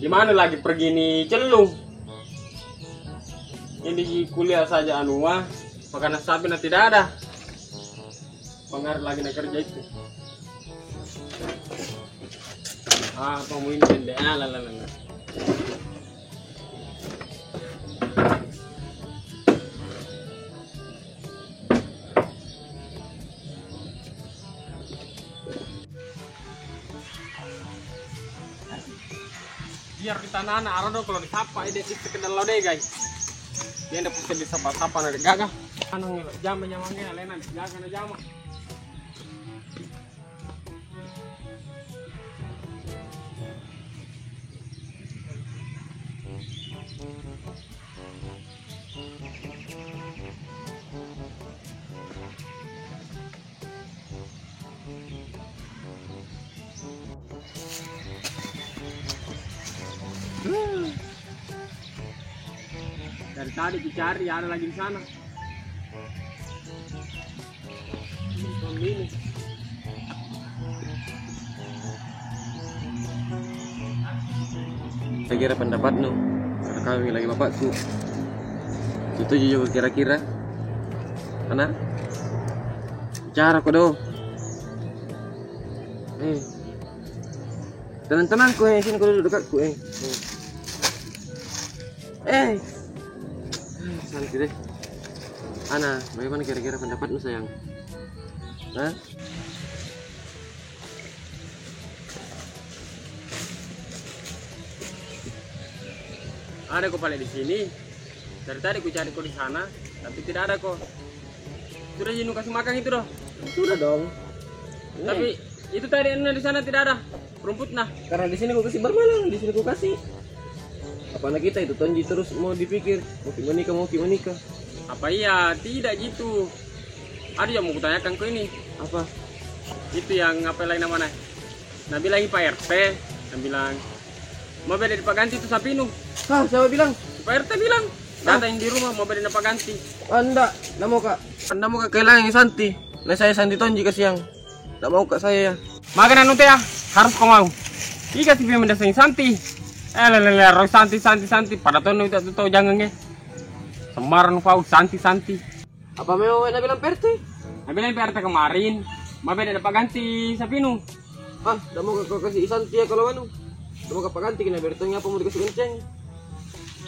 Gimana lagi pergi nih celung? Ini kuliah saja anua, makanan sapi nanti tidak ada. Pengaruh lagi nak kerja itu. Apa mau ini pendek? Lalalala. Biar di tanah anak arah dong kalau disapa ide itu kenal lo deh guys. Dia ndak bisa disapa-sapa nanti gagah. Anu ngelok jam-jamangnya lena jaga na jama. Dari tadi dicari ada lagi di sana. Ini. Saya kira pendapatmu, karena kami lagi bapakku. Itu juga kira-kira. Mana? Bicara kok do. Tenang-tenang ku sini kau duduk dekatku santai deh. Ana, bagaimana kira-kira pendapatmu sayang? Hah? Ada kok paling di sini. Dari tadi ku cari kok di sana, tapi tidak ada kok. Sudah Jinu kasih makan itu doh? Sudah dong. Tapi itu tadi di sana tidak ada. Rumput nah. Karena di sini ku kasih bermalang, di sini ku kasih. Apa anak kita itu Tonji terus mau dipikir mau menikah. Apa iya? Tidak gitu. Ada yang mau kutanyakan ke ini. Apa? Itu yang apa lagi namanya? Nabi lagi Pak RT, yang bilang mau beda di Pak Ganti itu Sapinu. Hah, siapa bilang? Pak RT bilang. Datang di rumah mau beda di Pak Ganti. Anda mau kak? Anda mau kak kehilangan yang Santi. Nah saya Santi Tonji ke siang. Tidak mau kak saya ya. Makanan ya harus kau mau. Ika sih mendasing Santi. Roy Santi. Pada tahun itu tahu jangan Semaran kau Santi. Apa mau nak bilang PRT? Nak bilang PRT kemarin. Mau beda dapat ganti Sapinu. Ah, dah mau kau kasih Santi ya kalau anu. Dah mau kau ganti kena bertanya apa mau dikasih kenceng.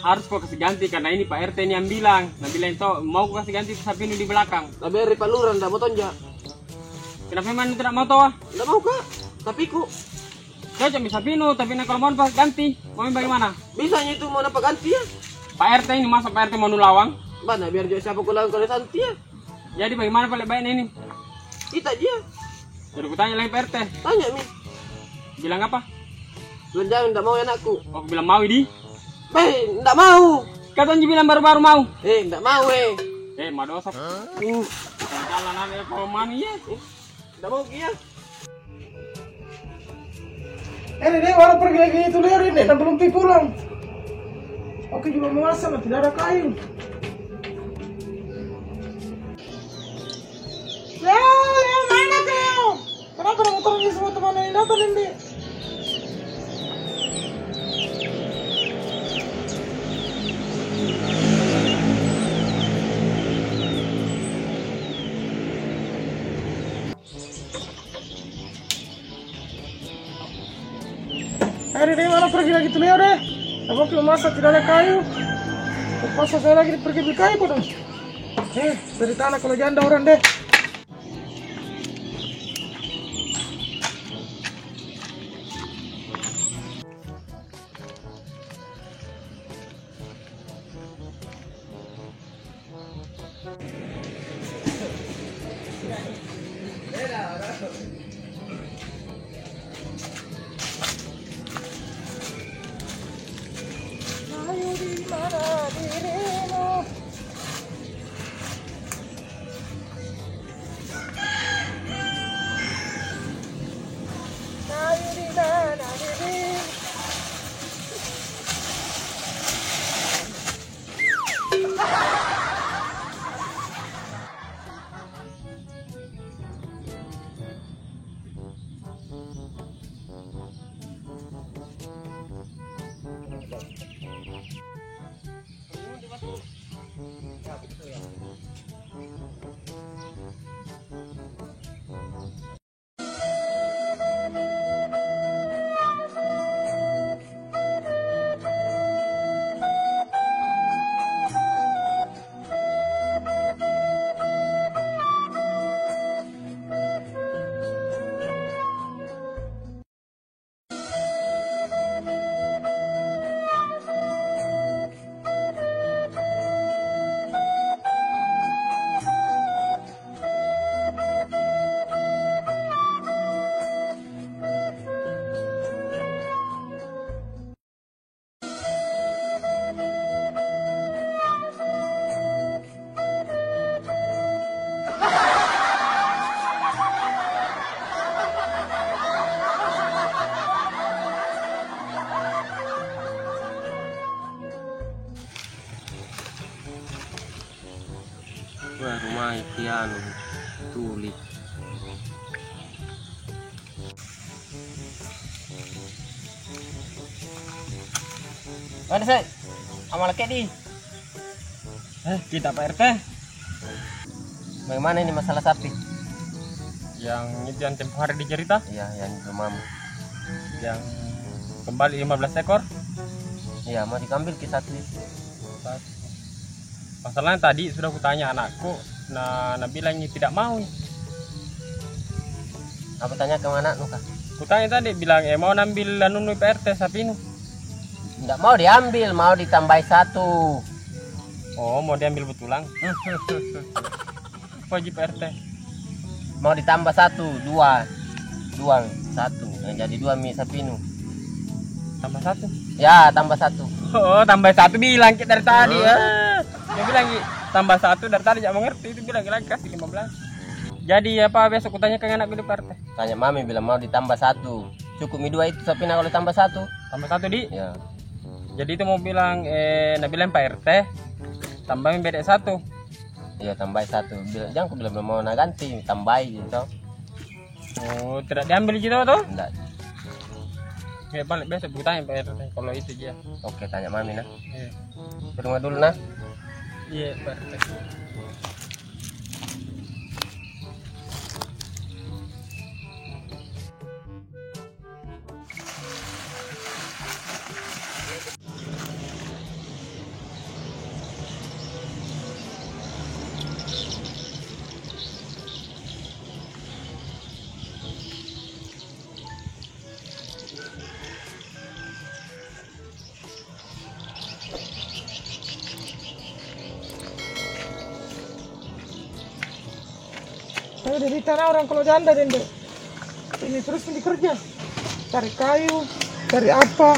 Harus kau kasih ganti karena ini Pak RT ini yang bilang. Nah bilang itu mau kau kasih ganti Sapinu di belakang. Nah beri Pak Lurah tidak mau tonjak. Kenapa memang tidak mau tahu? Tidak mau kak. Tapi ku saya cuma bisa Sapinu, tapi kalau mau pas ganti, mau bagaimana? Bisanya itu mau dapat ganti ya? Pak RT ini masa Pak RT mau nulawang? Mana biar juga siapa kulang kalau Santi ya? Jadi bagaimana Pak Lebayan ini? Kita aja. Jadi aku tanya lagi Pak RT. Tanya Mi. Bilang apa? Bilang jangan, tidak mau anakku. Oh, aku bilang mau ini? Tidak mau. Katanya bilang baru-baru mau. Tidak mau mau dosa. Jalan ya kalau mani ya. Tidak mau kia. Ini orang pergi lagi itu lihat ini, dan belum pulang. Oke juga masak, tidak ada kayu. Leo, mana Leo? Kenapa motor ini semua teman yang datang ini? Ini mana pergi lagi tuh Leo deh? Aku belum masak, tidak ada kayu. Terpaksa saya lagi pergi beli kayu dong. Dari tanah kalau janda orang deh. Wah, rumah piano tulis. Mana sih? Amal di. Kita Pak RT. Bagaimana ini masalah sapi? Yang itu yang tempoh hari dicerita, Iya, yang demam. yang kembali 15 ekor. Iya, mau diambil ke satu. Masalahnya tadi sudah kutanya anakku, nah bilangnya tidak mau. Apa tanya ke mana nuka? Kutanya tadi bilang mau nambil anu Pak RT sapi nu. Tidak mau diambil, mau ditambah satu. Oh, mau diambil betulang. Wajib Pak RT. Mau ditambah satu, dua, satu. Nah, jadi dua mie sapinu. Tambah satu. Ya, tambah satu. Oh, tambah satu bilang kita dari tadi ya. Dia bilang tambah satu dari tadi jangan mengerti, itu bilang lagi kasih 15. Jadi apa besok kutanya ke anak gue di Pak RT. Tanya mami bilang mau ditambah satu. Cukup mie dua itu sapina kalau tambah satu. Tambah satu di. Ya. Jadi itu mau bilang bilang Pak RT tambahin beda satu. Iya, tambah satu. Jangan aku bilang mau ganti, tambahin gitu. Oh, tidak diambil gitu tuh? Enggak. Ya balik besok kutanya Pak RT kalau itu dia. Oke, tanya mami nah. Iya. Ke rumah dulu nah. Iya Pak RT. Saya dari tanah orang kalau janda dende. Ini terus ini kerja. Cari kayu, cari apa.